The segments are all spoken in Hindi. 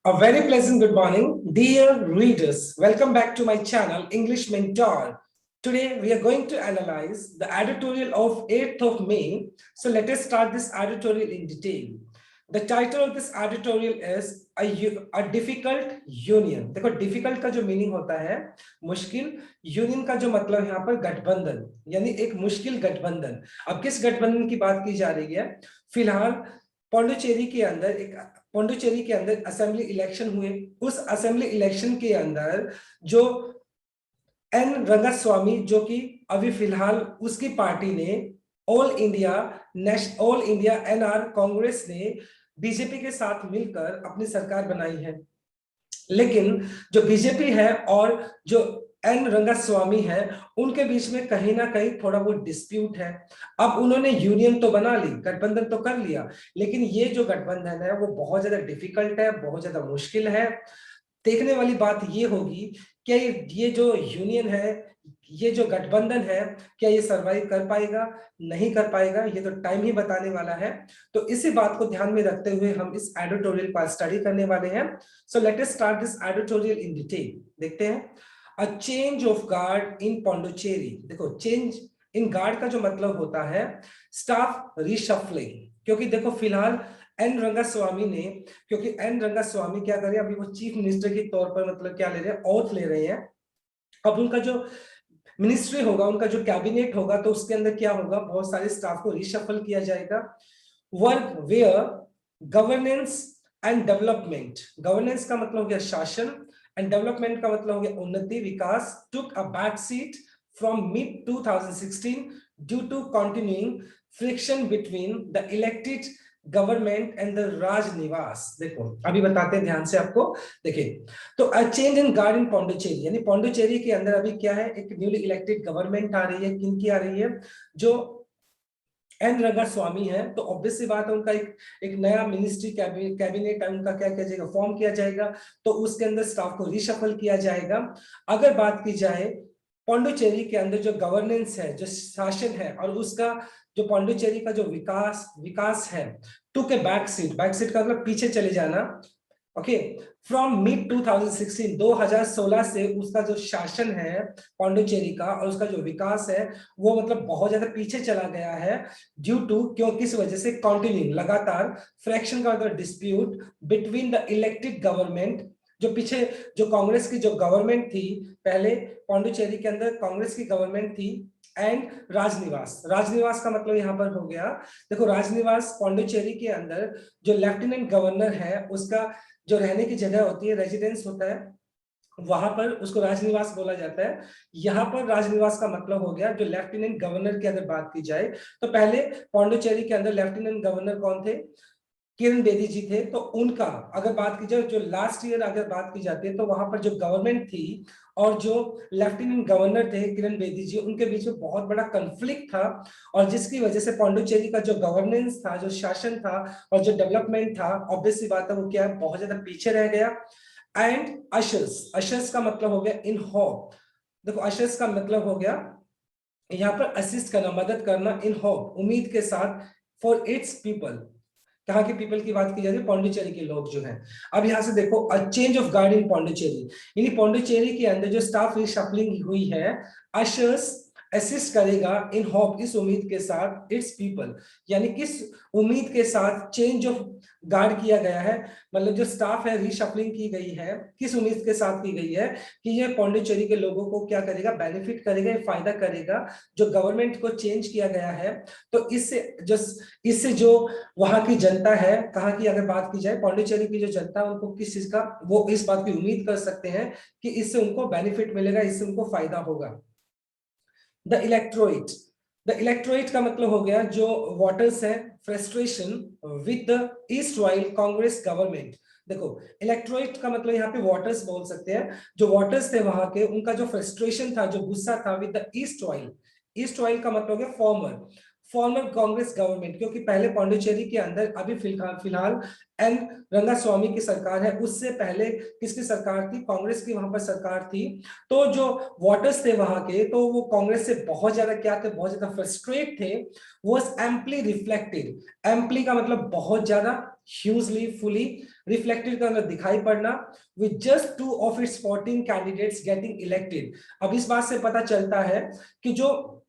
A very pleasant good morning, dear readers. Welcome back to my channel, English Mentor. Today, we are going to analyze the editorial of 8th of May. So let us start this editorial in detail. The title of this editorial is a difficult union. देखो difficult का जो meaning होता है मुश्किल, union का जो मतलब यहाँ पर गठबंधन, यानी एक मुश्किल गठबंधन. अब किस गठबंधन की बात की जा रही है? फिलहाल पौंडुचेरी के अंदर असेंबली इलेक्शन हुए. उस असेंबली इलेक्शन के अंदर जो एन रंगास्वामी, जो कि अभी फिलहाल उसकी पार्टी ने ऑल इंडिया एनआर कांग्रेस ने बीजेपी के साथ मिलकर अपनी सरकार बनाई है. लेकिन जो बीजेपी है और जो एन रंगास्वामी है, उनके बीच में कहीं ना कहीं थोड़ा बहुत डिस्प्यूट है. अब उन्होंने यूनियन तो बना ली, गठबंधन तो कर लिया, लेकिन ये जो गठबंधन है वो बहुत ज्यादा डिफिकल्ट है, बहुत ज्यादा मुश्किल है. देखने वाली बात ये होगी कि ये जो यूनियन है, ये जो गठबंधन है, क्या ये सरवाइव कर पाएगा, नहीं कर पाएगा, ये तो टाइम ही बताने वाला है. तो इसी बात को ध्यान में रखते हुए हम इस एडिटोरियल पर स्टडी करने वाले हैं. So let us start this editorial in detail. देखते हैं. A change of guard in Pondicherry. देखो, चेंज इन गार्ड का जो मतलब होता है स्टाफ रिशफलिंग. क्योंकि देखो फिलहाल एन रंगास्वामी क्या कर रहे हैं, अभी वो चीफ मिनिस्टर के तौर पर मतलब क्या ले रहे हैं, ओथ ले रहे हैं. अब उनका जो मिनिस्ट्री होगा, उनका जो कैबिनेट होगा, तो उसके अंदर क्या होगा, बहुत सारे स्टाफ को रिशफल किया जाएगा. Work where governance and development. Governance का मतलब हो गया शासन, एंड डेवलपमेंट का मतलब हो गया उन्नति, विकास. Took a back seat from mid 2016 due to continuing friction between the elected government and the Raj Niwas. देखो अभी बताते हैं ध्यान से आपको. देखिए, तो a change in guard in Pondicherry, यानी पौंडुचेरी के अंदर अभी क्या है, एक न्यूली इलेक्टेड गवर्नमेंट आ रही है. किन की आ रही है? जो एन रंगास्वामी है. तो ऑब्वियस सी बात है, उनका एक नया मिनिस्ट्री कैबिनेट है, उनका क्या किया जाएगा, फॉर्म किया जाएगा. तो उसके अंदर स्टाफ को रिशफल किया जाएगा. अगर बात की जाए पौंडुचेरी के अंदर जो गवर्नेंस है, जो शासन है, और उसका जो पौंडुचेरी का जो विकास है, टू के बैक सीट का मतलब पीछे चले जाना. ओके, फ्रॉम मिड 2016 से उसका जो शासन है पौंडुचेरी का, और उसका जो विकास है, वो मतलब बहुत ज्यादा पीछे चला गया है. ड्यू टू, क्यों, किस वजह से, कंटिन्यूइंग, लगातार, फ्रैक्शन का dispute between the elected government. जो पीछे जो कांग्रेस की जो गवर्नमेंट थी, पहले पौंडुचेरी के अंदर कांग्रेस की गवर्नमेंट थी, एंड राजनिवास का मतलब यहां पर हो गया, देखो राजनिवास पौंडुचेरी के अंदर जो लेफ्टिनेंट गवर्नर है, उसका जो रहने की जगह होती है, रेजिडेंस होता है, वहां पर उसको राजनिवास बोला जाता है. यहां पर राजनिवास का मतलब हो गया जो लेफ्टिनेंट गवर्नर की अगर बात की जाए, तो पहले पौंडुचेरी के अंदर लेफ्टिनेंट गवर्नर कौन थे? किरण बेदी जी थे. तो उनका अगर बात की जाए, जो लास्ट ईयर अगर बात की जाती है, तो वहां पर जो गवर्नमेंट थी और जो लेफ्टिनेंट गवर्नर थे किरण बेदी जी, उनके बीच में बहुत बड़ा कंफ्लिक्ट था. और जिसकी वजह से पौंडुचेरी का जो गवर्नेंस था, जो शासन था, और जो डेवलपमेंट था, ऑब्वियस सी बात है वो क्या है, बहुत ज्यादा पीछे रह गया. एंड अशर्स का मतलब हो गया इन होप. देखो अशर्स का मतलब हो गया यहाँ पर असिस्ट करना, मदद करना, इन होप, उम्मीद के साथ, फॉर इट्स पीपल. कहाँ के पीपल की बात की जा रही है? पौंडुचेरी के लोग जो हैं. अब यहाँ से देखो, a change of guard in Pondicherry, यानी पौंडुचेरी के अंदर जो स्टाफ रिशफलिंग हुई है, अशर्स असिस्ट करेगा इन होप, इस उम्मीद के साथ, इट्स पीपल, यानी किस उम्मीद के साथ चेंज ऑफ गार्ड किया गया है, मतलब जो स्टाफ है रिशफलिंग की गई है, किस उम्मीद के साथ की गई है कि ये पौंडुचेरी के लोगों को क्या करेगा, बेनिफिट करेगा, फायदा करेगा. जो गवर्नमेंट को चेंज किया गया है, तो इससे जो वहां की जनता है, कहाँ की अगर बात की जाए, पौंडुचेरी की जो जनता है, उनको किस चीज का, वो इस बात की उम्मीद कर सकते हैं कि इससे उनको बेनिफिट मिलेगा, इससे उनको फायदा होगा. द इलेक्टोरेट का मतलब हो गया जो वोटर्स है, frustration with the east while Congress government. देखो इलेक्टोरेट का मतलब यहाँ पे वोटर्स बोल सकते हैं. जो वोटर्स थे वहां के, उनका जो फ्रस्ट्रेशन था, जो गुस्सा था, विद द ईस्ट वाइल का मतलब हो गया फॉर्मर कांग्रेस गवर्नमेंट. क्योंकि पहले पौंडुचेरी के अंदर अभी फिलहाल एन रंगास्वामी की सरकार है, उससे पहले किसकी सरकार थी? कांग्रेस की वहां पर सरकार थी. तो जो वोटर्स थे वहां के, तो वो कांग्रेस से बहुत ज्यादा क्या थे, बहुत ज्यादा फ्रस्ट्रेट थे. वो एम्पली रिफ्लेक्टेड, एम्पली का मतलब बहुत ज्यादा, hugely fully reflected का अंदर दिखाई पड़ना, with just 2 of its 14 candidates getting elected। अब इस बात से पता चलता है कि जो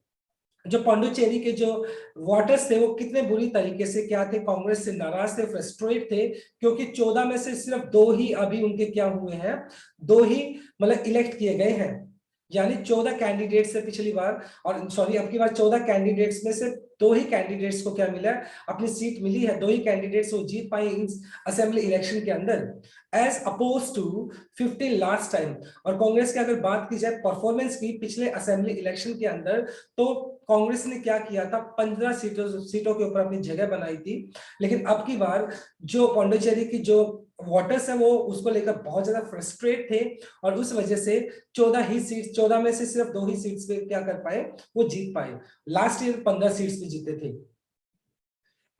पांडिचेरी के जो वोटर्स थे वो कितने बुरी तरीके से क्या थे, कांग्रेस से नाराज थे, फ्रस्ट्रेट थे, क्योंकि 14 में से सिर्फ 2 ही अभी उनके क्या हुए हैं, 2 ही मतलब इलेक्ट किए गए हैं। यानी 14 कैंडिडेट से पिछली बार, और सॉरी अब की बार 14 कैंडिडेट्स में से 2 ही कैंडिडेट्स को क्या मिला, अपनी सीट मिली है, 2 ही कैंडिडेट्स वो जीत पाए इन असेंबली इलेक्शन के अंदर, as oppose to 15 last time. और कांग्रेस की अगर बात की जाए परफॉर्मेंस की पिछले असेंबली इलेक्शन के अंदर, तो कांग्रेस ने क्या किया था, 15 सीटों के ऊपर अपनी जगह बनाई थी। लेकिन अब की बार जो पांडिचेरी की जो वोटर्स है वो उसको लेकर बहुत ज्यादा फ्रस्ट्रेट थे, और उस वजह से 14 में से सिर्फ 2 ही सीट्स पे क्या कर पाए, वो जीत पाए। लास्ट ईयर 15 सीट्स पे जीते थे।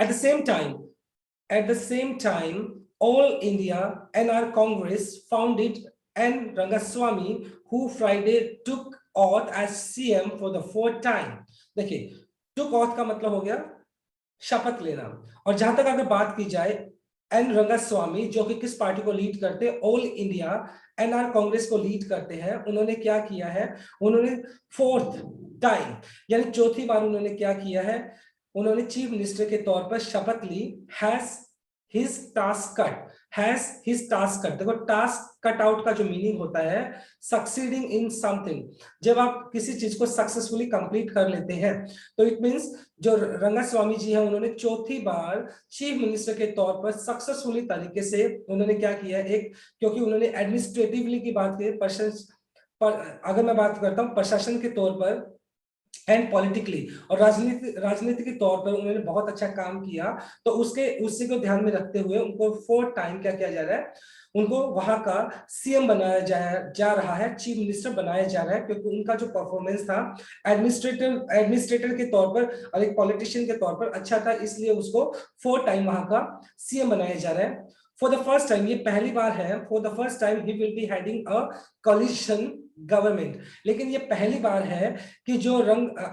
At the same time all India NR Congress founded N Rangaswamy, who Friday took oath as CM for the 4th time। देखिए, took oath का मतलब हो गया शपथ लेना। और जहां तक अगर बात की जाए एन रंगास्वामी, जो कि किस पार्टी को लीड करते हैं, ऑल इंडिया NR कांग्रेस को लीड करते हैं, उन्होंने क्या किया है, उन्होंने 4th टाइम यानी चौथी बार उन्होंने क्या किया है, उन्होंने चीफ मिनिस्टर के तौर पर शपथ ली। हैज हिज टास्क कट, देखो टास्क कट आउट का जो मीनिंग होता है, सक्सीडिंग इन समथिंग। जब आप किसी चीज को सक्सेसफुली कंप्लीट कर लेते हैं, तो इट मींस जो रंगास्वामी जी है, उन्होंने चौथी बार चीफ मिनिस्टर के तौर पर सक्सेसफुली तरीके से उन्होंने क्या किया, एक क्योंकि उन्होंने एडमिनिस्ट्रेटिवली की बात की, अगर मैं बात करता हूं प्रशासन के तौर पर एंड पॉलिटिकली और राजनीति के तौर पर उन्होंने बहुत अच्छा काम किया, तो उसी को ध्यान में रखते हुए उनको 4th टाइम क्या किया जा रहा है, उनको वहां का CM बनाया जा रहा है, चीफ मिनिस्टर बनाया जा रहा है, क्योंकि उनका जो परफॉर्मेंस था एडमिनिस्ट्रेटर के तौर पर और एक पॉलिटिशियन के तौर पर अच्छा था, इसलिए उसको 4th टाइम वहां का CM बनाया जा रहा है। फॉर द फर्स्ट टाइम, ये पहली बार है, for the first time he will be heading a coalition government. लेकिन ये पहली बार है कि जो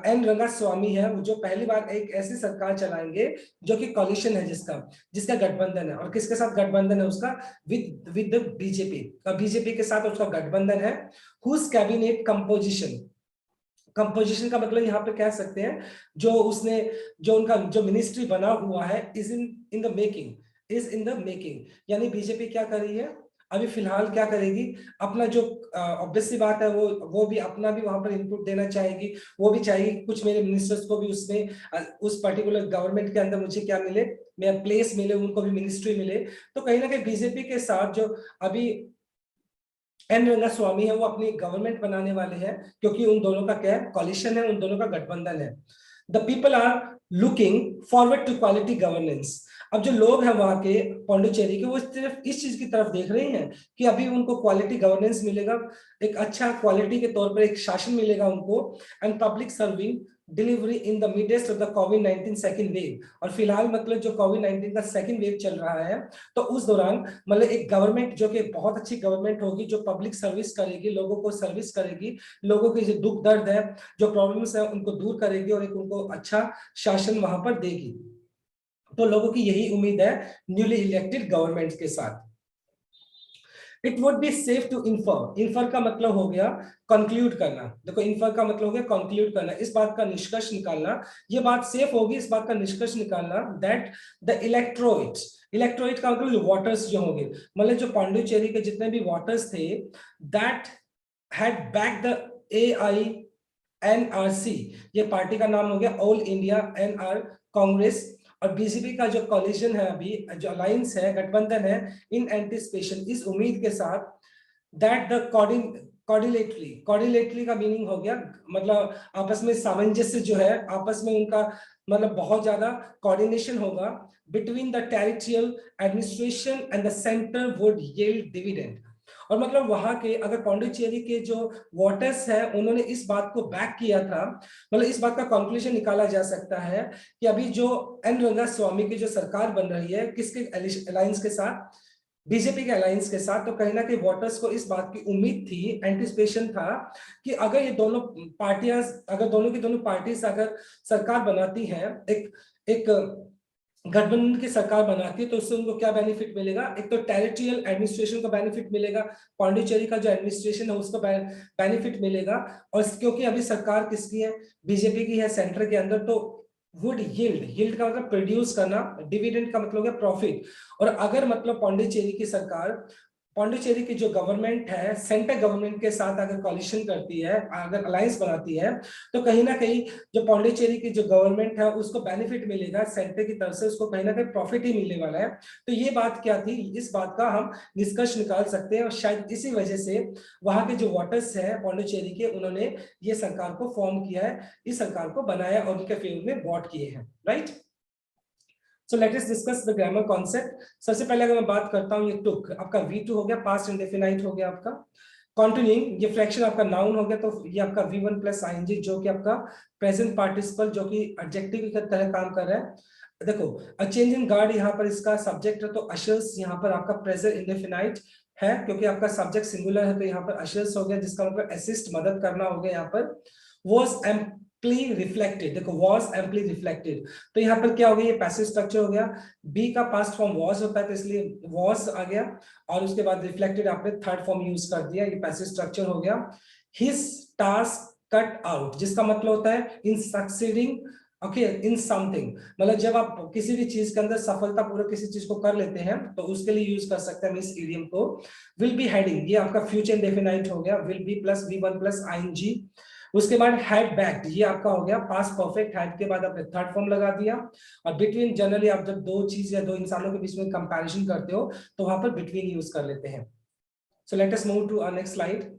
एन रंगास्वामी है, जो पहली बार एक ऐसी सरकार चलाएंगे जो कि कोलिशन है, जिसका गठबंधन है। और किसके साथ गठबंधन है उसका, विद बीजेपी के साथ उसका गठबंधन है। हुज कैबिनेट कंपोजिशन का मतलब यहाँ पे कह सकते हैं, जो उनका जो मिनिस्ट्री बना हुआ है इज इन द मेकिंग। यानी बीजेपी क्या कर रही है अभी फिलहाल, क्या करेगी, अपना जो ऑब्वियस सी बात है, वो भी अपना भी वहां पर इनपुट देना चाहेगी। वो भी चाहेगी कुछ मेरे मिनिस्टर्स को भी उसमें उस पर्टिकुलर गवर्नमेंट के अंदर मुझे क्या मिले, मेरा प्लेस मिले, उनको भी मिनिस्ट्री मिले। तो कहीं ना कहीं बीजेपी के साथ जो अभी एन रंगास्वामी है, वो अपनी गवर्नमेंट बनाने वाले हैं, क्योंकि उन दोनों का क्या है, कॉलिशन है, उन दोनों का गठबंधन है। The people are looking forward to quality governance. अब जो लोग हैं वहां के पांडिचेरी के, वो सिर्फ इस चीज की तरफ देख रहे हैं कि अभी उनको क्वालिटी गवर्नेंस मिलेगा, एक अच्छा क्वालिटी के तौर पर एक शासन मिलेगा उनको, and public serving delivery in the midst of the covid second wave. और फिलहाल मतलब जो कोविड-19 का सेकंड वेव चल रहा है, तो उस दौरान मतलब एक गवर्नमेंट जो कि बहुत अच्छी गवर्नमेंट होगी, जो पब्लिक सर्विस करेगी, लोगों को सर्विस करेगी, लोगों के जो दुख दर्द है, जो प्रॉब्लम्स है, उनको दूर करेगी और एक उनको अच्छा शासन वहां पर देगी। तो लोगों की यही उम्मीद है न्यूली इलेक्टेड गवर्नमेंट के साथ। It would be safe to infer का मतलब हो गया कंक्लूड करना। देखो इंफर का मतलब हो गया कंक्लूड करना, इस बात का निष्कर्ष निकालना, ये बात सेफ होगी, इस बात का निष्कर्ष निकालना दैट द इलेक्ट्रोइट का मतलब वोटर्स जो होंगे, मतलब जो पांडिचेरी के जितने भी वोटर्स थे, that had back the AINRC, ये पार्टी का नाम हो गया ऑल इंडिया NR कांग्रेस, और बीजेपी का जो कोलिशन है, अभी जो अलायंस है, गठबंधन है, इन एंटिसिपेशन, इस उम्मीद के साथ, दैट द कोऑर्डिनेटली का मीनिंग हो गया मतलब आपस में सामंजस्य जो है, आपस में उनका मतलब बहुत ज्यादा कोऑर्डिनेशन होगा, between the territorial administration and the centre would yield dividend. और मतलब वहां के अगर पांडिचेरी के जो वोटर्स हैं, उन्होंने इस बात को बैक किया था, मतलब इस बात का कंक्लूजन निकाला जा सकता है कि अभी जो एन रंगास्वामी की जो सरकार बन रही है, किसके अलायंस के साथ, बीजेपी के अलायंस के साथ, तो कहीं ना कहीं वोटर्स को इस बात की उम्मीद थी, एंटिसिपेशन था कि अगर ये दोनों पार्टियां, अगर दोनों की दोनों पार्टीज अगर सरकार बनाती हैं, एक गठबंधन की सरकार बनाती है तो उससे उनको क्या बेनिफिट मिलेगा, एक तो टेरिटोरियल एडमिनिस्ट्रेशन का बेनिफिट मिलेगा, पौंडीचेरी का जो एडमिनिस्ट्रेशन है उसको बेनिफिट मिलेगा। और क्योंकि अभी सरकार किसकी है, बीजेपी की है सेंटर के अंदर, तो वुड यील्ड, यील्ड का मतलब प्रोड्यूस करना, डिविडेंड का मतलब है प्रॉफिट। और अगर मतलब पौंडीचेरी की सरकार, पौंडीचेरी की जो गवर्नमेंट है सेंट्रल गवर्नमेंट के साथ अगर कॉलिशन करती है, अगर अलायंस बनाती है, तो कहीं ना कहीं जो पौंडीचेरी की जो गवर्नमेंट है उसको बेनिफिट मिलेगा सेंटर की तरफ से, उसको कहीं ना कहीं प्रॉफिट ही मिलने वाला है। तो ये बात क्या थी, इस बात का हम निष्कर्ष निकाल सकते हैं, और शायद इसी वजह से वहां के जो वोटर्स हैं पौंडीचेरी के, उन्होंने ये सरकार को फॉर्म किया है, इस सरकार को बनाया और उनके फेवर में वोट किए हैं, right. So let us discuss the grammar concept. सबसे पहले अगर मैं बात करता हूँ, ये टुक आपका V2 हो गया, पास्ट इंडेफिनाइट हो गया आपका। कंटिन्यूइंग, ये फ्रैक्शन आपका नाउन हो गया, तो ये आपका V1 प्लस ing जो कि आपका प्रेजेंट पार्टिसिपल जो कि एडजेक्टिव की तरह काम कर रहा है। देखो, अ चेंज इन गार्ड यहाँ पर इसका सब्जेक्ट है, तो अशर्स यहाँ पर आपका प्रेजेंट इंडेफिनाइट है, क्योंकि आपका सब्जेक्ट सिंगुलर है, तो यहाँ पर अशर्स हो गया, जिसका मतलब असिस्ट, मदद करना हो गया यहाँ पर। was amply reflected, देखो was amply reflected, तो यहाँ पर क्या हो गया, ये पैसिव स्ट्रक्चर हो गया। बी का पास्ट फॉर्म was होता है, तो इसलिए was आ गया, और उसके बाद रिफ्लेक्टेड आपने थर्ड फॉर्म यूज कर दिया, ये पैसिव स्ट्रक्चर हो गया। his task cut out, जिसका मतलब होता है इन सक्सीडिंग, ओके, इन समथिंग, मतलब जब आप किसी भी चीज के अंदर सफलता पूर्वक किसी चीज को कर लेते हैं तो उसके लिए यूज कर सकते हैं इस इडियम को। विल बी हेडिंग, ये आपका फ्यूचर इंडेफिनाइट हो गया, will be plus V1 plus ing। उसके बाद हैड बैक्ड, ये आपका हो गया पास्ट परफेक्ट, हैड के बाद आपने थर्ड फॉर्म लगा दिया। और बिटवीन, जनरली आप जब दो चीज या दो इंसानों के बीच में कंपैरिजन करते हो तो वहां पर बिटवीन यूज कर लेते हैं। So let us move to our next slide.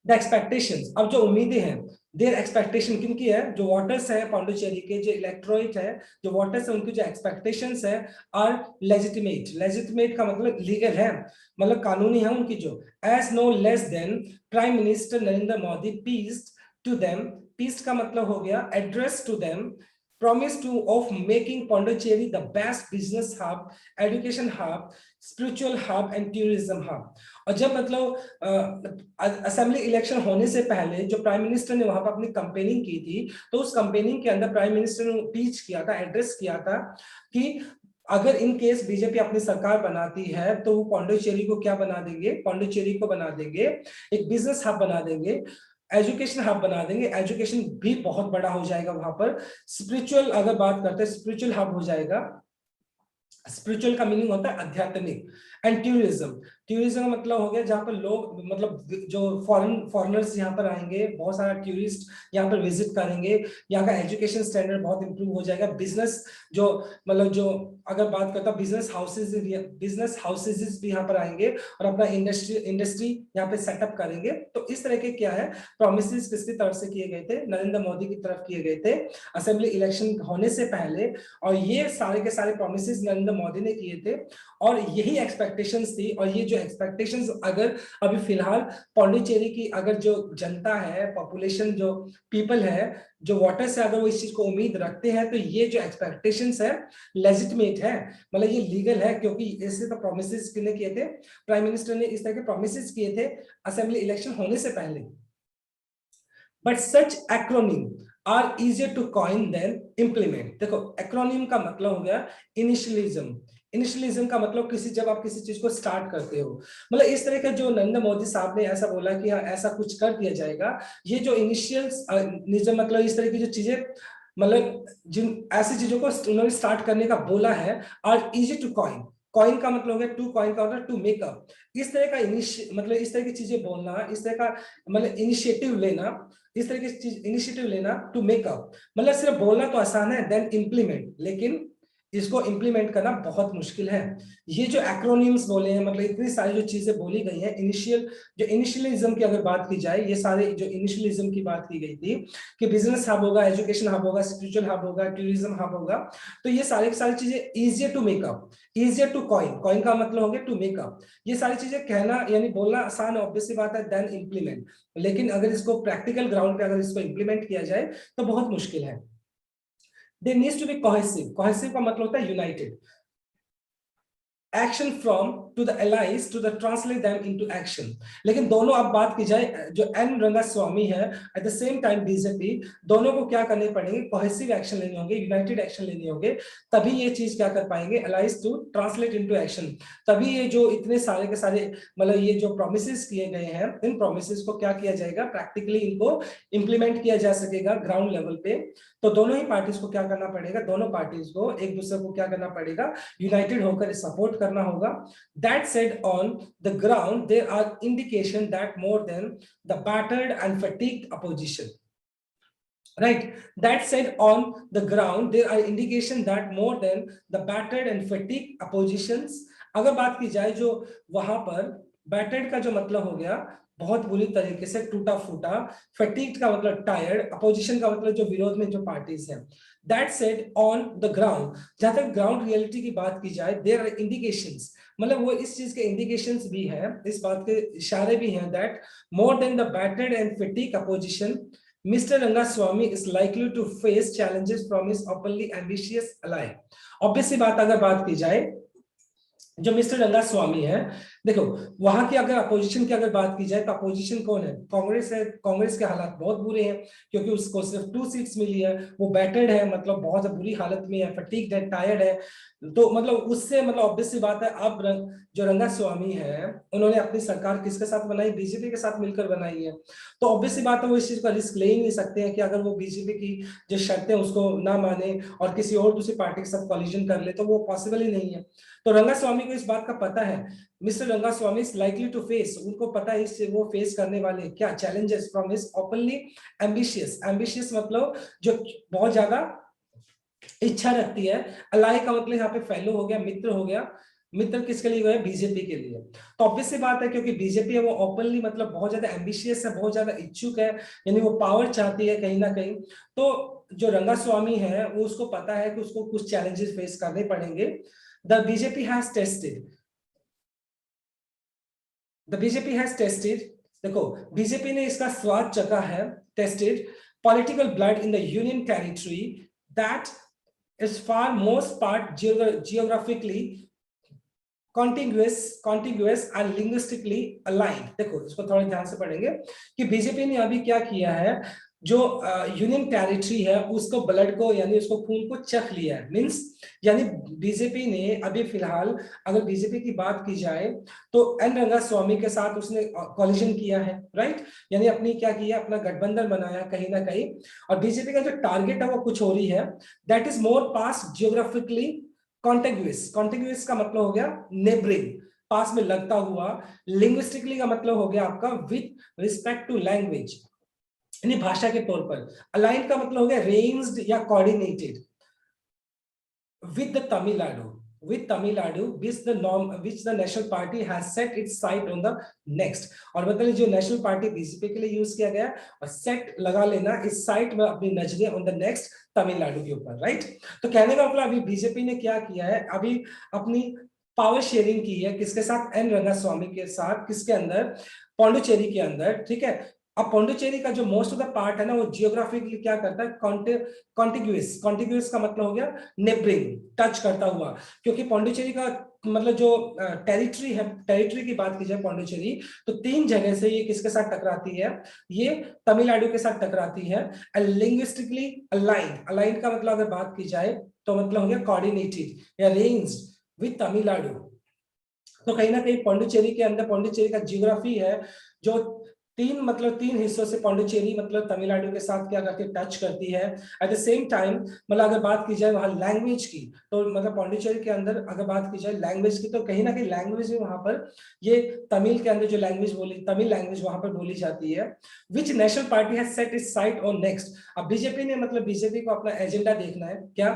The expectations, अब जो उम्मीदें हैं, देयर एक्सपेक्टेशन किनकी है, जो वोटर्स है पौंडीचेरी के, जो इलेक्टोरेट है, जो वोटर्स है, उनकी जो एक्सपेक्टेशंस है आर लेजिटिमेट। लेजिटिमेट का मतलब लीगल है, मतलब कानूनी है उनकी, जो as no less than prime minister Narendra Modi pieced to them, pieced का मतलब हो गया address to them, promise to of making Pondicherry the best business hub, education hub, spiritual hub and tourism hub। और जब मतलब असेंबली इलेक्शन होने से पहले जो प्राइम मिनिस्टर ने वहां पर अपनी कंपेनिंग की थी, तो उस कंपेनिंग के अंदर प्राइम मिनिस्टर ने टीच किया था, एड्रेस किया था कि अगर इन केस बीजेपी अपनी सरकार बनाती है तो वो पौंडीचेरी को क्या बना देंगे, पौंडीचेरी को बना देंगे एक बिजनेस हब बना देंगे, एजुकेशन हब बना देंगे, एजुकेशन भी बहुत बड़ा हो जाएगा वहां पर। स्पिरिचुअल अगर बात करते हैं, स्पिरिचुअल हब हो जाएगा, स्पिरिचुअल का मीनिंग होता है आध्यात्मिक। एंड टूरिज्म, टूरिज्म का मतलब हो गया जहां पर लोग, मतलब जो फॉरेनर्स यहाँ पर आएंगे, बहुत सारा टूरिस्ट यहाँ पर विजिट करेंगे, यहाँ का एजुकेशन स्टैंडर्ड बहुत इंप्रूव हो जाएगा। बिजनेस जो, मतलब जो अगर बात करता, बिजनेस हाउसेज भी यहाँ पर आएंगे और अपना इंडस्ट्री यहाँ पे सेटअप करेंगे। तो इस तरह के क्या है प्रोमिसेस किसकी तरफ से किए गए थे, नरेंद्र मोदी की तरफ किए गए थे असेंबली इलेक्शन होने से पहले। और ये सारे के सारे प्रोमिसेस नरेंद्र मोदी ने किए थे, और यही एक्सपेक्टेशंस थी। और ये जो एक्सपेक्टेशंस अगर अभी फिलहाल पौंडीचेरी की अगर जो जनता है, पॉपुलेशन जो पीपल है, जो वोटर्स है, अगर वो इस चीज को उम्मीद रखते हैं, तो ये जो एक्सपेक्टेशंस है लेजिटिमेट है, मतलब ये लीगल है, क्योंकि ऐसे तो प्रोमिसेस किसने किए थे, प्राइम मिनिस्टर ने इस तरह के प्रोमिसेस किए थे असेंबली इलेक्शन होने से पहले। But such acronym are easier to coin than implement. देखो, एक्रोनिम का मतलब हो गया इनिशियलिज्म। इनिशियलिज्म का मतलब किसी, जब आप किसी चीज को स्टार्ट करते हो, मतलब इस तरह का जो नरेंद्र मोदी साहब ने ऐसा बोला कि हाँ ऐसा कुछ कर दिया जाएगा, ये जो इनिशियल मतलब इस तरह की जो चीजें, मतलब जिन ऐसी चीजों को उन्होंने स्टार्ट करने का बोला है, are easy to coin. Coin का मतलब हो गया टू, कॉइन का मतलब टू मेकअप। इस तरह का मतलब इस तरह की चीजें बोलना, इस तरह का मतलब इनिशिएटिव लेना, इस तरह की चीज इनिशिएटिव लेना टू मेकअप, मतलब सिर्फ बोलना तो आसान है, देन इंप्लीमेंट, लेकिन इसको इंप्लीमेंट करना बहुत मुश्किल है। ये जो एक्रोनिम्स बोले हैं, मतलब इतनी सारी जो चीजें बोली गई हैं, जो इनिशियलिज्म की अगर बात की जाए, ये सारे जो इनिशियलिज्म की बात की गई थी कि बिजनेस हब होगा, एजुकेशन हब होगा, स्पिरिचुअल हब होगा, टूरिज्म हब होगा, तो ये सारी की सारी चीजें easier to make up, easier to coin, coin का मतलब हो गया टू मेकअप। ये सारी चीजें कहना यानी बोलना आसान, ऑब्वियस बात है, देन इंप्लीमेंट, लेकिन अगर इसको प्रैक्टिकल ग्राउंड पे अगर इसको इंप्लीमेंट किया जाए तो बहुत मुश्किल है। They needs to be cohesive, cohesive का मतलब होता है united. Action from to the allies to the translate them into action. लेकिन दोनों अब बात की जाए, जो एन रंगास्वामी है at the same time BJP, दोनों को क्या करने पड़ेंगे, कोहेसिव एक्शन लेने होंगे, यूनाइटेड एक्शन लेने होंगे, तभी ये चीज क्या कर पाएंगे, allies to translate into action. तभी ये जो इतने सारे के सारे मतलब ये जो प्रोमिसेस किए गए हैं, इन प्रोमिसेस को क्या किया जाएगा, प्रैक्टिकली इनको इंप्लीमेंट किया जा सकेगा ग्राउंड लेवल पे। तो दोनों ही पार्टीज को क्या करना पड़ेगा, दोनों पार्टीज को एक दूसरे को क्या करना पड़ेगा, यूनाइटेड होकर सपोर्ट करना होगा। That said, on the ground there are indications that more than the battered and fatigued opposition, right? That said, on the ground there are indications that more than the battered and fatigued oppositions, अगर बात की जाए जो वहां पर battered का जो मतलब हो गया बहुत बुरी तरीके से टूटा फूटा, फटीग्ड का मतलब टायर्ड, अपोजिशन का मतलब जो विरोध में जो पार्टीज हैं। That said on the ground, जहां तक ग्राउंड रियलिटी की बात की जाए, देयर आर इंडिकेशंस, मतलब वो इस चीज के इंडिकेशंस भी हैं, इस बात के इशारे भी हैं, that more than the battered and fatigued opposition, Mr. Rangaswamy is likely to face challenges from his openly ambitious ally. Obviously बात अगर बात की जाए, जो मिस्टर रंगास्वामी है, देखो वहां की अगर अपोजिशन की अगर बात की जाए तो अपोजिशन कौन है, कांग्रेस है। कांग्रेस के हालात बहुत बुरे हैं क्योंकि उसको सिर्फ 2 सीट्स मिली है, वो बैटर्ड है, मतलब बहुत बुरी हालत में है, फटीग्ड है, टायर्ड है। तो मतलब उससे मतलब ऑब्वियस सी बात है, अब जो रंगास्वामी है उन्होंने अपनी सरकार किसके साथ बनाई, बीजेपी के साथ मिलकर बनाई है। तो ऑब्वियस सी बात है वो इस चीज का रिस्क ले ही नहीं सकते हैं कि अगर वो बीजेपी की जो शर्तें उसको ना माने और किसी और दूसरी पार्टी के साथ कॉलिजन कर ले, तो वो पॉसिबल ही नहीं है। तो रंगास्वामी को इस बात का पता है, mister Rangaswamy is likely to face, उनको पता है इससे वो फेस करने वाले क्या challenges from his openly ambitious, ambitious मतलब जो बहुत ज्यादा इच्छा रखती है, अलाई का मतलब यहाँ पे फेलो हो गया, मित्र हो गया। मित्र किसके लिए है, बीजेपी के लिए। तो ऑब्वियस सी बात है क्योंकि बीजेपी है वो ओपनली मतलब बहुत ज्यादा एम्बिशियस है, बहुत ज्यादा इच्छुक है, यानी वो पावर चाहती है कहीं ना कहीं। तो जो रंगास्वामी है वो उसको पता है कि उसको कुछ चैलेंजेस फेस करने पड़ेंगे। The BJP has tested, the BJP has tested, देखो बीजेपी ने इसका स्वाद चखा है, tested political blood in the union territory that is far most part geographically contiguous and linguistically aligned। देखो इसको थोड़ा ध्यान से पढ़ेंगे कि बीजेपी ने अभी क्या किया है, जो यूनियन टेरिटरी है उसको ब्लड को यानी उसको खून को चख लिया है, मींस यानी बीजेपी ने अभी फिलहाल अगर बीजेपी की बात की जाए तो एन रंगास्वामी के साथ उसने कॉलिजन किया है, राइट, यानी अपनी क्या किया, अपना गठबंधन बनाया कहीं ना कहीं। और बीजेपी का जो टारगेट है वो कुछ हो रही है, that is more pass geographically contiguous, contiguous का मतलब हो गया नेबरिंग, पास में लगता हुआ। लिंग्विस्टिकली का मतलब हो गया आपका विथ रिस्पेक्ट टू लैंग्वेज, यानी भाषा के तौर पर। अलाइन का मतलब हो गया रेंज्ड या coordinated with the Tamil Nadu, with Tamil Nadu, which the National Party has set its sight on the next। और मतलब जो नेशनल पार्टी बीजेपी के लिए यूज किया गया और सेट लगा लेना इस साइट में अपनी नजरें ऑन द नेक्स्ट तमिलनाडु के ऊपर, राइट। तो कहने का मतलब अभी बीजेपी ने क्या किया है, अभी अपनी पावर शेयरिंग की है किसके साथ, एन रंगास्वामी के साथ, किसके अंदर, पौंडुचेरी के अंदर, ठीक है। अब पौंडुचेरी का जो मोस्ट ऑफ द पार्ट है ना वो जियोग्राफिकली क्या करता है, कॉन्टिग्यूस, कॉन्टिग्यूस का मतलब हो गया नेबरिंग, टच करता हुआ। क्योंकि पौंडुचेरी का मतलब जो टेरिटरी है, टेरिटरी की बात की जाए पौंडुचेरी, तो 3 जगह से ये किसके साथ टकराती है, ये तमिलनाडु के साथ टकराती है। लिंग्विस्टिकली अलाइंड, अलाइंड का मतलब अगर बात की जाए तो मतलब हो गया कोऑर्डिनेटेड या रेंज्ड विद तमिलनाडु। तो कहीं ना कहीं पौंडुचेरी के अंदर, पौंडुचेरी का जियोग्राफी है जो 3 हिस्सों से पौंडुचेरी मतलब तमिलनाडु के साथ क्या करती है, टच करती है। एट द सेम टाइम मतलब अगर बात की जाए वहां लैंग्वेज की, तो मतलब पौंडुचेरी के अंदर अगर बात की जाए लैंग्वेज की, तो कहीं ना कहीं लैंग्वेज में वहां पर ये तमिल के अंदर जो लैंग्वेज बोली, तमिल लैंग्वेज वहां पर बोली जाती है। Which national party has set it's site on next. अब बीजेपी ने मतलब बीजेपी को अपना एजेंडा देखना है क्या,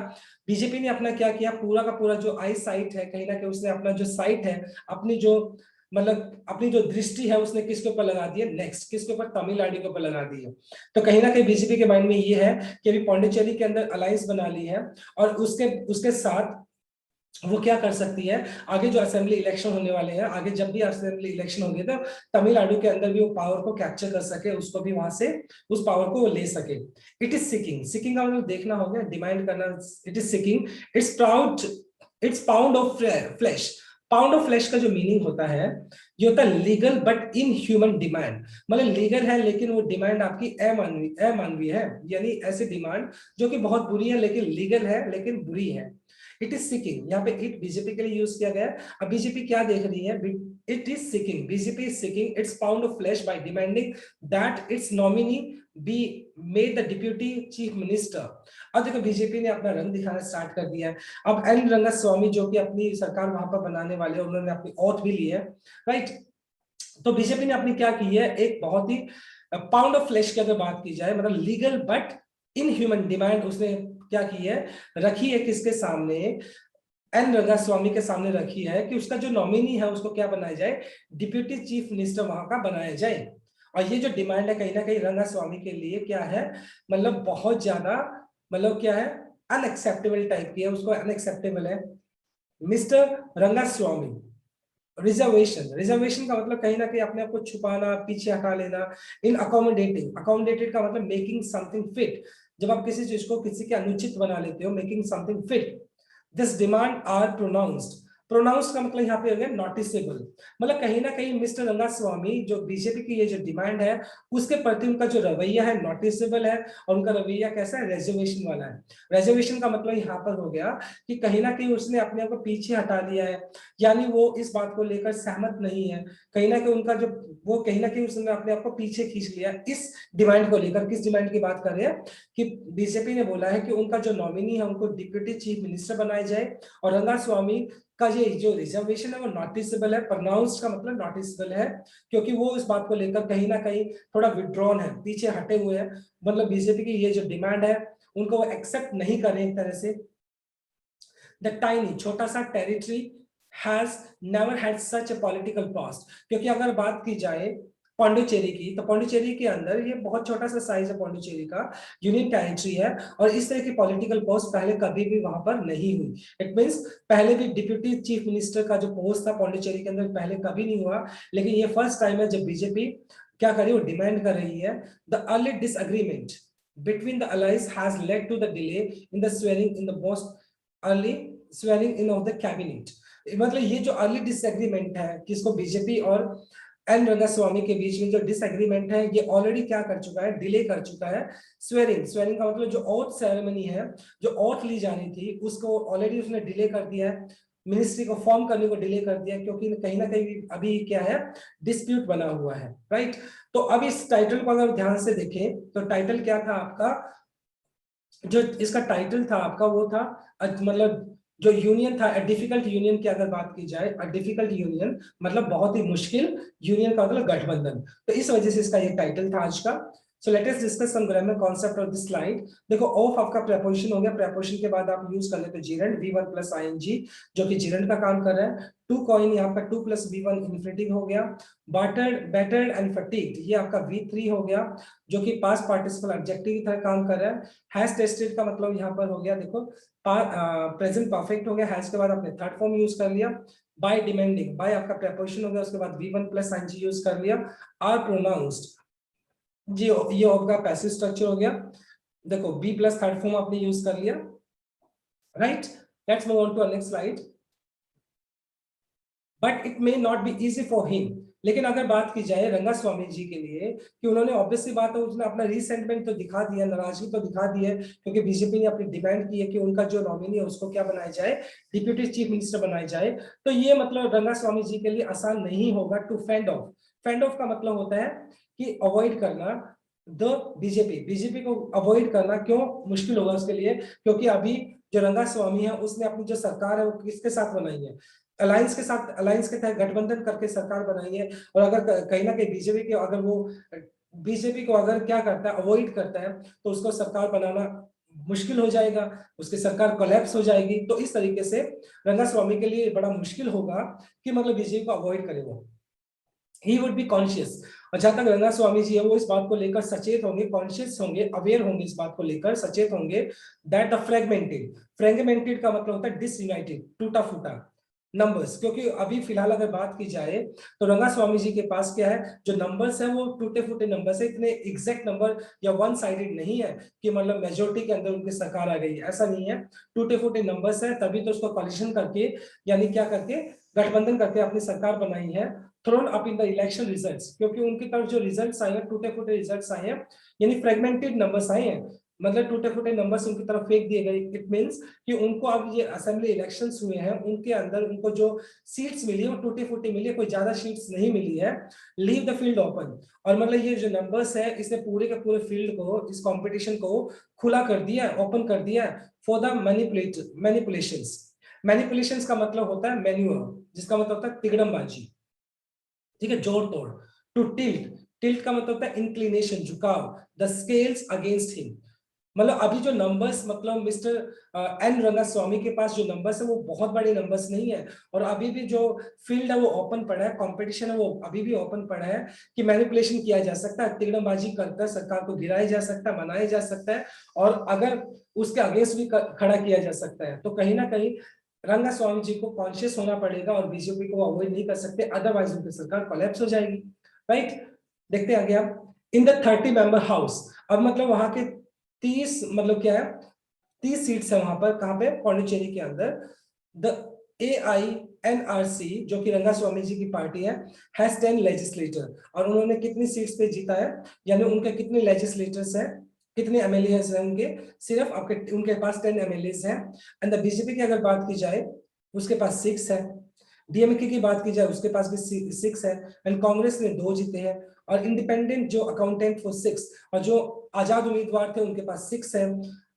बीजेपी ने अपना क्या किया, पूरा का पूरा जो आई साइट है कहीं ना कहीं उसने अपना जो साइट है, अपनी जो मतलब अपनी जो दृष्टि है उसने किसके ऊपर लगा दी है, नेक्स्ट किसके ऊपर, तमिलनाडु के ऊपर लगा दी है। तो कहीं ना कहीं बीजेपी के माइंड में ये है कि अभी पौंडुचेरी के अंदर अलायंस बना ली है और उसके उसके साथ वो क्या कर सकती है, आगे जो असेंबली इलेक्शन होने वाले हैं, आगे जब भी असेंबली इलेक्शन होंगे तो तमिलनाडु के अंदर भी वो पावर को कैप्चर कर सके, उसको भी वहां से उस पावर को वो ले सके। इट इज सीकिंग, सीकिंग का मतलब देखना होगा, डिमांड करना, it is seeking its proud, its pound of flesh, pound of flesh का जो मीनिंग होता है, ये होता है legal but inhuman demand, मतलब लीगल है लेकिन वो डिमांड आपकी अमानवीय है, यानी ऐसी डिमांड जो कि बहुत बुरी है लेकिन लीगल है लेकिन बुरी है। इट इज सीकिंग, यहाँ पे इट बीजेपी के लिए यूज किया गया है। अब बीजेपी क्या देख रही है, it is seeking, BJP is seeking its pound of flesh by demanding that its nominee be made the deputy chief minister. अब देखो बीजेपी ने अपना रंग दिखाना स्टार्ट कर दिया है। अब एन रंगास्वामी जो कि अपनी सरकार वहां पर बनाने वाले हैं, उन्होंने अपनी ओथ भी ली है, राइट। तो बीजेपी ने अपनी क्या की है, एक बहुत ही पाउंड ऑफ फ्लैश की अगर बात की जाए, मतलब legal but inhuman demand उसने क्या की है, रखी है किसके सामने, एन रंगास्वामी के सामने रखी है कि उसका जो नॉमिनी है उसको क्या बनाया जाए, डिप्यूटी चीफ मिनिस्टर वहां का बनाया जाए। और ये जो डिमांड है कहीं ना कहीं रंगास्वामी के लिए क्या है, मतलब बहुत ज्यादा, मतलब क्या है, अनएक्सेप्टेबल टाइप की है, उसको अनएक्सेप्टेबल है। मिस्टर रंगास्वामी, रिजर्वेशन, रिजर्वेशन का मतलब कहीं ना कहीं अपने आप को छुपाना, पीछे हटा लेना। इन अकोमोडेटिंग, अकोमोडेटेड का मतलब मेकिंग समथिंग फिट, जब आप किसी चीज को किसी के अनुचित बना लेते हो, making something fit. This demand are pronounced, pronounce का मतलब यहाँ पे हो गया नोटिसेबल, मतलब कहीं ना कहीं मिस्टर रंगास्वामी जो बीजेपी की ये जो डिमांड है उसके प्रति उनका जो रवैया है नोटिसेबल है, और उनका रवैया कैसा है, रिजर्वेशन वाला है। रिजर्वेशन का मतलब यहाँ पर हो गया कि कहीं ना कहीं उसने अपने आप को पीछे हटा दिया है, यानी वो इस बात को लेकर सहमत नहीं है, कहीं ना कहीं उनका जो, वो कहीं ना कहीं उसने अपने आप को पीछे खींच लिया इस डिमांड को लेकर। किस डिमांड की बात कर रहे हैं, कि बीजेपी ने बोला है कि उनका जो नॉमिनी है उनको डिप्यूटी चीफ मिनिस्टर बनाया जाए, और रंगास्वामी का ये जो रिजर्वेशन है वो नोटिसेबल है, प्रोनाउंस्ड का मतलब नोटिसेबल है, क्योंकि वो इस बात को लेकर कहीं ना कहीं थोड़ा विड्रॉन है, पीछे हटे हुए हैं, मतलब बीजेपी की ये जो डिमांड है उनको वो एक्सेप्ट नहीं कर रहे एक तरह से। द टाइनी, छोटा सा territory has never had such A political past, क्योंकि अगर बात की जाए पौंडीचेरी की, तो पौंडीचेरी के अंदर ये बहुत छोटा सा साइज है पौंडीचेरी का, यूनियन टेरिटरी है, और इस तरह की पॉलिटिकल पोस्ट पहले कभी भी वहां पर नहीं हुई। इट मींस पहले भी डिप्यूटी चीफ मिनिस्टर का जो पोस्ट था पौंडीचेरी के अंदर पहले कभी नहीं हुआ, लेकिन ये फर्स्ट टाइम है जब बीजेपी क्या कर रही है, वो डिमांड कर रही है। The early disagreement between the allies has led to the delay in the swearing in the most early swearing in of the cabinet। मतलब ये जो अर्ली डिसएग्रीमेंट है किसको, बीजेपी और एन रंगास्वामी के बीच में जो डिसएग्रीमेंट है ये ऑलरेडी क्या कर चुका है, डिले कर चुका है स्वेरिंग। स्वेरिंग का मतलब जो ओथ सेरेमनी है, जो ओथ ली जानी थी उसको ऑलरेडी उसने डिले कर दिया है, मिनिस्ट्री को फॉर्म करने को डिले कर दिया, क्योंकि कहीं ना कहीं अभी क्या है, डिस्प्यूट बना हुआ है, राइट। तो अब इस टाइटल को अगर ध्यान से देखें तो टाइटल क्या था आपका, जो इसका टाइटल था आपका वो था, मतलब जो यूनियन था, डिफिकल्ट यूनियन की अगर बात की जाए, डिफिकल्ट यूनियन मतलब बहुत ही मुश्किल यूनियन का मतलब गठबंधन, तो इस वजह से इसका ये टाइटल था आज का। So let us discuss some grammar concept of this slide. देखो ऑफ आपका प्रेपोजिशन हो गया, प्रेपोजिशन के बाद आप यूज कर लेते जीरेंड, v1 प्लस ing, जो कि जीरेंड का काम कर रहा है। टू कॉइन यहाँ पर 2 प्लस v1 इन्फिनिटिव हो गया। बैटर्ड, बैटर्ड एंड फटीग्ड ये आपका v3 हो गया, जो कि पास्ट पार्टिसिपल ऑब्जेक्टिव की तरह काम कर रहा है। हैज टेस्टेड का मतलब यहाँ पर हो गया, देखो प्रेजेंट परफेक्ट हो गया, हैज के बाद आपने थर्ड फॉर्म यूज कर लिया। बाय डिमांडिंग, बाय आपका प्रेपोजिशन हो गया, उसके बाद v1 प्लस ing यूज कर लिया। आर प्रोनाउंस्ड, जी ये आपका पैसिव स्ट्रक्चर हो गया, देखो बी प्लस थर्ड फॉर्म आपने यूज कर लिया, right. Let's move on to next slide. But it may not be easy for him, लेकिन अगर बात की जाए रंगास्वामी जी के लिए, कि उन्होंने ऑब्वियसली बात है, उसने अपना रीसेंटमेंट तो दिखा दिया, नाराजगी तो दिखा दी है, क्योंकि बीजेपी ने अपनी डिमांड की है कि उनका जो नॉमिनी है उसको क्या बनाया जाए, डिप्यूटी चीफ मिनिस्टर बनाया जाए। तो ये मतलब रंगास्वामी जी के लिए आसान नहीं होगा to fend off. Fend off का मतलब होता है कि अवॉइड करना द बीजेपी, बीजेपी को अवॉइड करना। क्यों मुश्किल होगा उसके लिए, क्योंकि अभी जो रंगास्वामी है उसने अपनी जो सरकार है वो किसके साथ बनाई है, अलायंस के साथ, अलायंस के तहत गठबंधन करके सरकार बनाई है। और अगर कहीं ना कहीं बीजेपी के, अगर वो बीजेपी को अगर क्या करता है, अवॉइड करता है, तो उसको सरकार बनाना मुश्किल हो जाएगा, उसकी सरकार कोलैप्स हो जाएगी। तो इस तरीके से रंगास्वामी के लिए बड़ा मुश्किल होगा कि मतलब बीजेपी को अवॉइड करे वो, ही वुड बी कॉन्शियस। और जहां तक रंगास्वामी जी है वो इस बात को लेकर सचेत होंगे, कॉन्शियस होंगे, अवेयर होंगे, इस बात को लेकर सचेत होंगे दैट द फ्रेगमेंटेड, फ्रेगमेंटेड का मतलब होता है डिसयूनाइटेड, टूटा फूटा नंबर्स, क्योंकि अभी फिलहाल अगर बात की जाए तो रंगास्वामी जी के पास क्या है, जो नंबर्स है वो टूटे फूटे नंबर्स है, इतने एग्जैक्ट नंबर या वन साइडेड नहीं है कि मतलब मेजोरिटी के अंदर उनकी सरकार आ गई, ऐसा नहीं है, टूटे फूटे नंबर्स है, तभी तो उसको कॉलिशन करके, यानी क्या करके गठबंधन करके अपनी सरकार बनाई है, throne up in the election results, क्योंकि उनकी तरफ जो रिजल्ट्स आए हैं टूटे फूटे रिजल्ट्स आए हैं, यानी फ्रेगमेंटेड नंबर्स आए हैं, मतलब टूटे फूटे नंबर्स उनकी तरफ फेंक दिए गए। इट मींस कि उनको अब ये असेंबली इलेक्शंस हुए हैं, उनके अंदर उनको जो सीट्स मिली है वो टूटी फूटी मिली है, कोई ज्यादा सीट्स नहीं मिली है। लीव द फील्ड ओपन, और मतलब ये जो नंबर्स है इसने पूरे के पूरे फील्ड को, इस कंपटीशन को खुला कर दिया है, ओपन कर दिया है फॉर द मैनिपुलेशंस। मैनिपुलेशंस का मतलब होता है मैन्यूअर, जिसका मतलब होता है तिकड़मबाजी, ठीक है, जोड़ तोड़। टू टिल्ट, टिल्ट का मतलब होता है इंक्लिनेशन, झुकाव, द स्केल्स अगेंस्ट हिम। मतलब अभी जो नंबर्स, मतलब मिस्टर एन रंगास्वामी के पास जो नंबर्स है वो बहुत बड़े नंबर्स नहीं है, और अभी भी जो फील्ड है वो ओपन पड़ा है, कंपटीशन है वो अभी भी ओपन पड़ा है कि मैनिपुलेशन किया जा सकता है, तिगड़मबाजी कर सरकार को गिराया जा सकता है, मनाया जा सकता है, और अगर उसके अगेंस्ट भी खड़ा किया जा सकता है। तो कहीं ना कहीं रंगास्वामी जी को कॉन्शियस होना पड़ेगा, और बीजेपी को अवॉइड नहीं कर सकते, अदरवाइज उनकी सरकार कोलैप्स हो जाएगी। राइट, देखते हैं आगे आप। इन द 30 मेंबर हाउस, अब मतलब वहां के 30, मतलब क्या है, 30 सीट्स है वहां पर, कहां पे, पौंडीचेरी के अंदर। द AINRC, जो कि रंगास्वामी जी की पार्टी है, हैज 10 लेजिस्लेटर, और उन्होंने कितनी सीट्स पे जीता है, यानी उनके कितने लेजिस्लेटर्स हैं, कितने एमएलए हैं उनके, सिर्फ आपके उनके पास 10 एमएलए हैं। एंड द बीजेपी की अगर बात की जाए उसके पास 6 है, डीएमके की बात की जाए उसके पास भी 6 है, एंड कांग्रेस ने 2 जीते हैं, और इंडिपेंडेंट जो अकाउंटेंट फॉर 6, और जो आजाद उम्मीदवार थे उनके पास 6 है।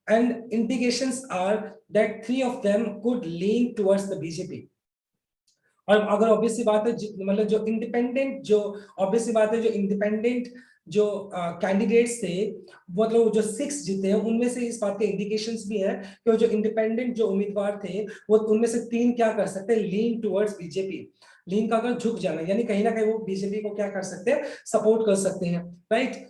And indications are that 3 of them could lean towards the BJP। और अगर ऑब्वियसली बात है, मतलब जो इंडिपेंडेंट, जो ऑब्वियसली बात है, जो इंडिपेंडेंट जो कैंडिडेट्स थे, मतलब जो 6 जीते हैं, उनमें से इस बात के इंडिकेशंस भी हैं कि वो जो इंडिपेंडेंट जो उम्मीदवार थे, वो उनमें से 3 क्या कर सकते हैं, लीन टुवर्ड्स बीजेपी। लीन का अगर झुक जाना, यानी कहीं ना कहीं वो बीजेपी को क्या कर सकते हैं, सपोर्ट कर सकते हैं। Right,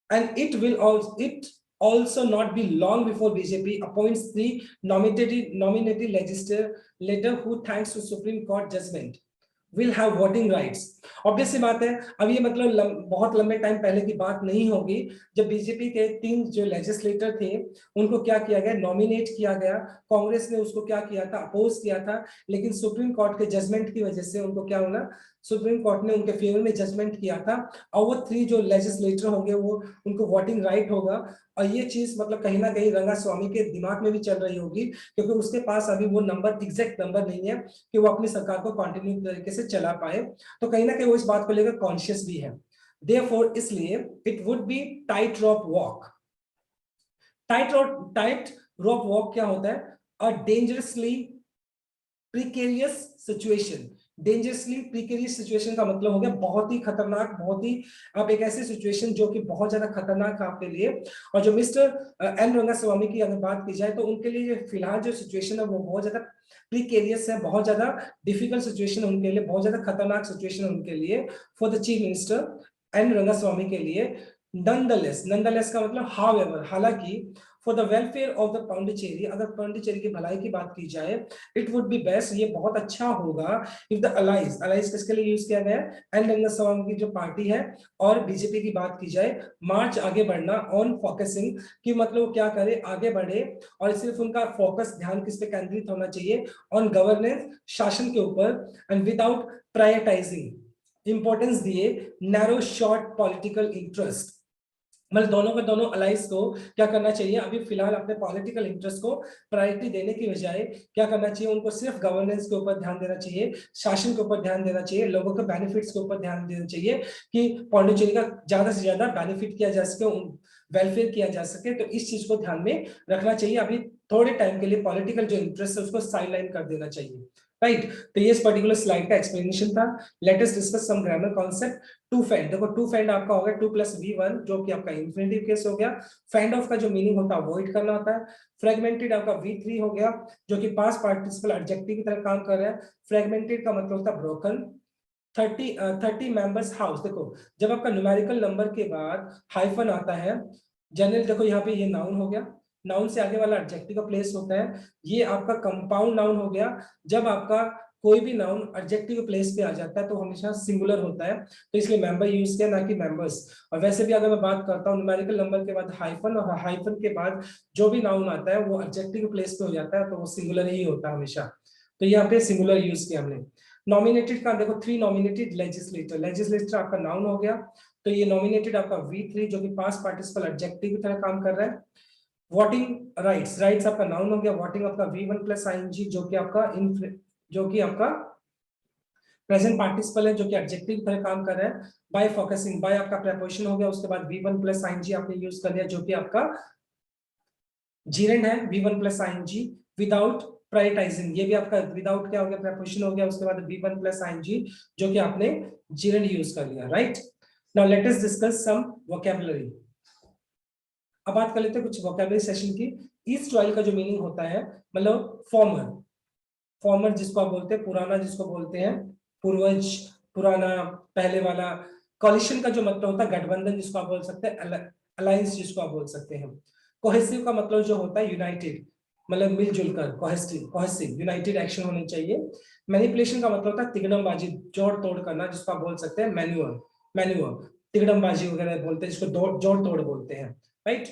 and it also not be long before BJP appoints the nominated legislator who, thanks to Supreme Court judgment, will have voting rights। Obviously बात है, अब ये मतलब बहुत लंबे टाइम पहले की बात नहीं होगी, जब बीजेपी के 3 जो लेजिस्लेटर थे उनको क्या किया गया, नॉमिनेट किया गया, कांग्रेस ने उसको क्या किया था, अपोज किया था, लेकिन सुप्रीम कोर्ट के जजमेंट की वजह से उनको क्या होना, सुप्रीम कोर्ट ने उनके फेवर में जजमेंट किया था, और वो 3 जो लेजिस्लेटर होंगे वो, उनको वोटिंग राइट होगा। और ये चीज मतलब कहीं ना कहीं रंगास्वामी के दिमाग में भी चल रही होगी, क्योंकि उसके पास अभी वो नंबर, एग्जैक्ट नंबर नहीं है कि वो अपनी सरकार को कंटिन्यू तरीके से चला पाए, तो कहीं ना कहीं वो इस बात को लेकर कॉन्शियस भी है। देयरफॉर, इसलिए it would be tightrope walk. Tightrope walk क्या होता है, a dangerously precarious situation. Dangerously precarious situation का मतलब हो गया बहुत ही खतरनाक, बहुत ही, अब एक ऐसी सिचुएशन जो कि बहुत ज्यादा खतरनाक है आपके लिए। और जो मिस्टर एन रंगास्वामी की अगर बात की जाए तो उनके लिए फिलहाल जो सिचुएशन है वो बहुत ज्यादा प्रिकेरियस है, बहुत ज्यादा डिफिकल्ट सिचुएशन उनके लिए, बहुत ज्यादा खतरनाक सिचुएशन उनके लिए, for the chief minister N Rangaswamy के लिए। नंदलेस का मतलब हाउएवर, हालांकि, for the welfare of the Pondicherry, अगर पांडिचेरी की भलाई की बात की जाए, इट वुड बी बेस्ट, ये बहुत अच्छा होगा, इफ द अलाइज किसके लिए यूज किया गया है, एन रंगास्वामी की जो पार्टी है, और बीजेपी की बात की जाए, मार्च आगे बढ़ना ऑन फोकसिंग, कि मतलब क्या करे, आगे बढ़े, और सिर्फ उनका फोकस, ध्यान किस पे केंद्रित होना चाहिए, ऑन गवर्नेंस, शासन के ऊपर, एंड विदाउट प्रायोरिटाइजिंग, इंपॉर्टेंस दिए नैरो शॉर्ट पॉलिटिकल इंटरेस्ट। मतलब दोनों के दोनों अलाइज को क्या करना चाहिए, अभी फिलहाल अपने पॉलिटिकल इंटरेस्ट को प्रायोरिटी देने की बजाय क्या करना चाहिए, उनको सिर्फ गवर्नेंस के ऊपर ध्यान देना चाहिए, शासन के ऊपर ध्यान देना चाहिए, लोगों के बेनिफिट्स के ऊपर ध्यान देना चाहिए, कि पौंडीचेरी का ज्यादा से ज्यादा बेनिफिट किया जा सके, वेलफेयर किया जा सके, तो इस चीज को ध्यान में रखना चाहिए। अभी थोड़े टाइम के लिए पॉलिटिकल जो इंटरेस्ट है उसको साइडलाइन कर देना चाहिए। राइट, तो ये इस पर्टिकुलर स्लाइड का एक्सप्लेनेशन था। Let us discuss some grammar concept. To fend, देखो टू फैंड आपका होगा 2 + V1, जो कि आपका इंफिनिटिव केस हो गया। फैंड ऑफ का जो मीनिंग होता है अवॉइड करना होता है। फ्रेगमेंटेड आपका V3 हो गया, जो कि पास्ट पार्टिसिपल एडजेक्टिव की तरह काम कर रहा है। फ्रेगमेंटेड का मतलब होता है ब्रोकन। 30 मेंबर्स हाउस, देखो जब आपका न्यूमेरिकल नंबर के बाद हाइफन आता है, जनरल, देखो यहाँ पे ये नाउन हो गया, नाउन से आगे वाला एडजेक्टिव का प्लेस होता है, ये आपका कंपाउंड नाउन हो गया। जब आपका कोई भी नाउन एडजेक्टिव प्लेस पे आ जाता है तो हमेशा सिंगुलर होता है, तो इसलिए मेंबर यूज किया, ना कि मेंबर्स। और वैसे भी अगर मैं बात करता हूँ न्यूमेरिकल नंबर के बाद हाइफन, और हाइफन के बाद जो भी नाउन आता है वो एडजेक्टिव प्लेस पे हो जाता है, तो वो सिंगुलर ही होता है हमेशा। तो यहाँ पे सिंगुलर यूज किया हमने। नॉमिनेटेड का देखो 3 नॉमिनेटेड लेजिस्लेटर, लेजिस्लेटर आपका नाउन हो गया, तो ये नॉमिनेटेड आपका V3 जो कि पास्ट पार्टिसिपल एडजेक्टिव की तरह काम कर रहा है। वोटिंग राइट्स, राइट्स आपका नाउन हो गया, वोटिंग आपका V1 प्लस ing जो कि आपका प्रेजेंट पार्टिसिपल है जो कि एडजेक्टिव की तरह काम कर रहा है। बाय फोकसिंग, बाय आपका प्रीपोजिशन हो गया, उसके बाद V1 प्लस ing आपने यूज कर लिया जो कि आपका जीरेंड है, V1 plus ing। Without prioritising, ये भी आपका विदाउट क्या हो गया, प्रीपोजिशन हो गया, उसके बाद V1 प्लस ing जो कि आपने जीरेंड यूज कर लिया, right. Now let us discuss some vocabulary. अब बात कर लेते हैं कुछ वोकैबुलरी सेशन की। ईस्ट ऑयल का जो मीनिंग होता है, मतलब फॉर्मर, फॉर्मर जिसको आप बोलते हैं पुराना, जिसको बोलते हैं पूर्वज, पुराना, पहले वाला। कॉलिशन का जो मतलब होता है गठबंधन, जिसको आप बोल सकते हैं अलायंस, जिसको आप बोल सकते हैं। कोहेसिव का मतलब जो होता है यूनाइटेड, मतलब मिलजुल कर, कोहेसिव यूनाइटेड एक्शन होनी चाहिए। मैनिपुलेशन का मतलब होता है तिगड़मबाजी, जोड़ तोड़ करना, जिसको आप बोल सकते हैं मैन्युअर, तिगड़मबाजी वगैरह बोलते हैं, जिसको जोड़ तोड़ बोलते हैं, right.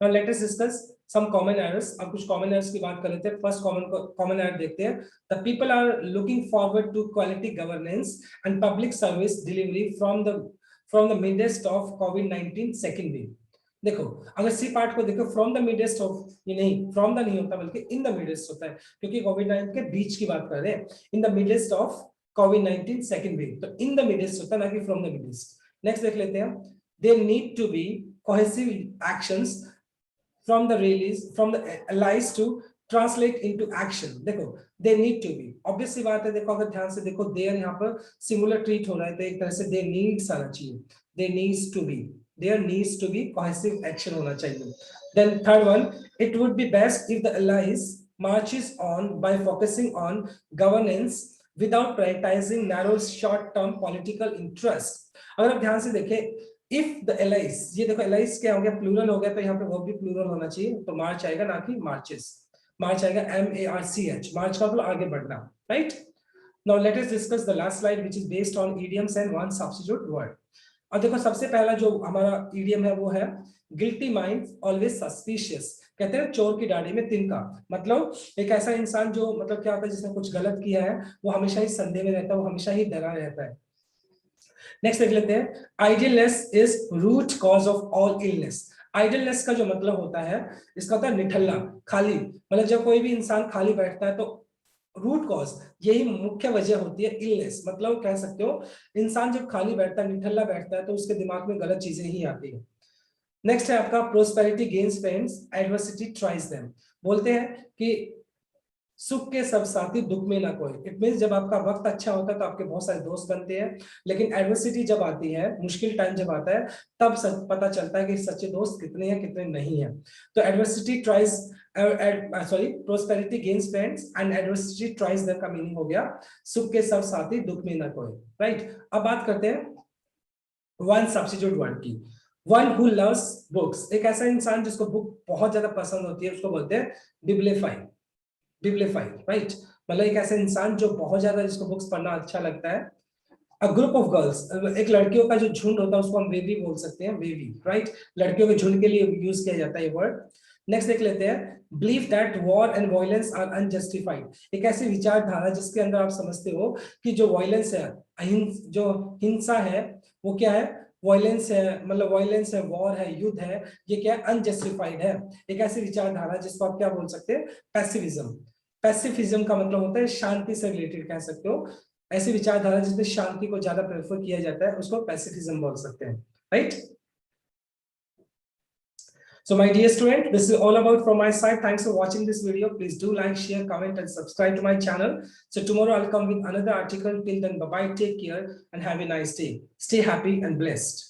Now let us discuss some common errors. अब कुछ कॉमन एरर्स की बात कर लेते हैं। फर्स्ट कॉमन एरर देखते हैं। The people are looking forward to quality governance and public service delivery from the midst of कोविड-19 सेकंड वेव। देखो अगर सी पार्ट को देखो, फ्रॉम द मिडेस्ट ऑफ, ये नहीं, फ्रॉम द नहीं होता बल्कि इन द मिडेस्ट होता है, क्योंकि कोविड-19 के बीच की बात कर रहे हैं। इन द मिडेस्ट ऑफ कोविड-19 सेकंड वेव, तो इन द मिडेस्ट होता है, ना कि फ्रॉम द मिडेस्ट। नेक्स्ट देख लेते हैं। There need to be cohesive actions from the allies to translate into action। देखो they need to be, obvious सी बात है। देखो अगर ध्यान से देखो, देयर यहाँ पर सिंगुलर ट्रीट हो रहा है, तो एक तरह से they needs आना चाहिए, there needs to be cohesive action होना चाहिए। Then third one, it would be best if the allies marches on by focusing on governance without prioritizing narrow short term political interest। अगर आप ध्यान से देखें, इफ द एलाइज, ये देखो एलाइज क्या हो गया, प्लूरल हो गया, तो यहाँ पे वर्ब भी प्लूरल होना चाहिए, तो मार्च आएगा, ना कि मार्चेस। मार्च आएगा MARCH, मार्च का मतलब आगे बढ़ना, right. Now let us discuss the last slide which is based on idioms and one substitute word. और देखो सबसे पहला जो हमारा इडियम है वो है गिल्टी माइंड ऑलवेज सस्पिशियस। कहते हैं चोर की दाढ़ी में तिनका, मतलब एक ऐसा इंसान जो, मतलब क्या होता है, जिसने कुछ गलत किया है वो हमेशा ही संदेह में रहता है, वो हमेशा ही डरा रहता है। नेक्स्ट देख लेते हैं। Idealness is root cause of all illness. Idealness का जो मतलब होता है, इसका होता है निठल्ला, खाली, मतलब जब कोई भी इंसान खाली बैठता है तो रूट कॉज, यही मुख्य वजह होती है इलनेस, मतलब कह सकते हो इंसान जब खाली बैठता है, निठल्ला बैठता है, तो उसके दिमाग में गलत चीजें ही आती है। नेक्स्ट है आपका prosperity gains friends, adversity tries them. बोलते हैं कि सुख के सब साथी दुख में ना कोई। इट मींस जब आपका वक्त अच्छा होता है तो आपके बहुत सारे दोस्त बनते हैं, लेकिन एडवर्सिटी जब आती है, मुश्किल टाइम जब आता है, तब पता चलता है कि सच्चे दोस्त कितने हैं कितने नहीं हैं। तो adversity tries, prosperity gains friends and adversity tries them का मीनिंग हो गया सुख के सब साथी दुख में ना कोई, राइट। अब बात करते हैं वन सब्स्टिट्यूट वर्ड की। वन हु लव्स बुक्स, एक ऐसा इंसान जिसको बुक बहुत ज्यादा पसंद होती है, उसको बोलते हैं बिब्लिफाइड, राइट। मतलब एक ऐसा इंसान जो बहुत ज्यादा, जिसको बुक्स पढ़ना अच्छा लगता है। अ ग्रुप ऑफ गर्ल्स, एक लड़कियों का जो झुंड होता है उसको हम वेवी बोल सकते हैं, वेवी, राइट। लड़कियों के झुंड के लिए यूज किया जाता है ये वर्ड। नेक्स्ट देख लेते हैं। Believe that war and violence are unjustified, एक ऐसी विचारधारा जिसके अंदर आप समझते हो कि जो वायलेंस है, जो हिंसा है, वो क्या है, वायलेंस है, मतलब वायलेंस है, वॉर है, युद्ध है, ये क्या है, अनजस्टिफाइड है। एक ऐसी विचारधारा जिसको आप क्या बोल सकते हैं, पैसिविज्म। पैसिफिज्म का मतलब होता है शांति से रिलेटेड, कह सकते हो ऐसी विचारधारा जिसमें शांति को ज्यादा प्रेफर किया जाता है, उसको पैसिफिज्म बोल सकते हैं, right. So my dear student, this is all about from my side. Thanks for watching this video. Please do like, share, comment and subscribe to my channel. So tomorrow I'll come with another article. Till then, bye bye, take care and have a nice day. Stay happy and blessed.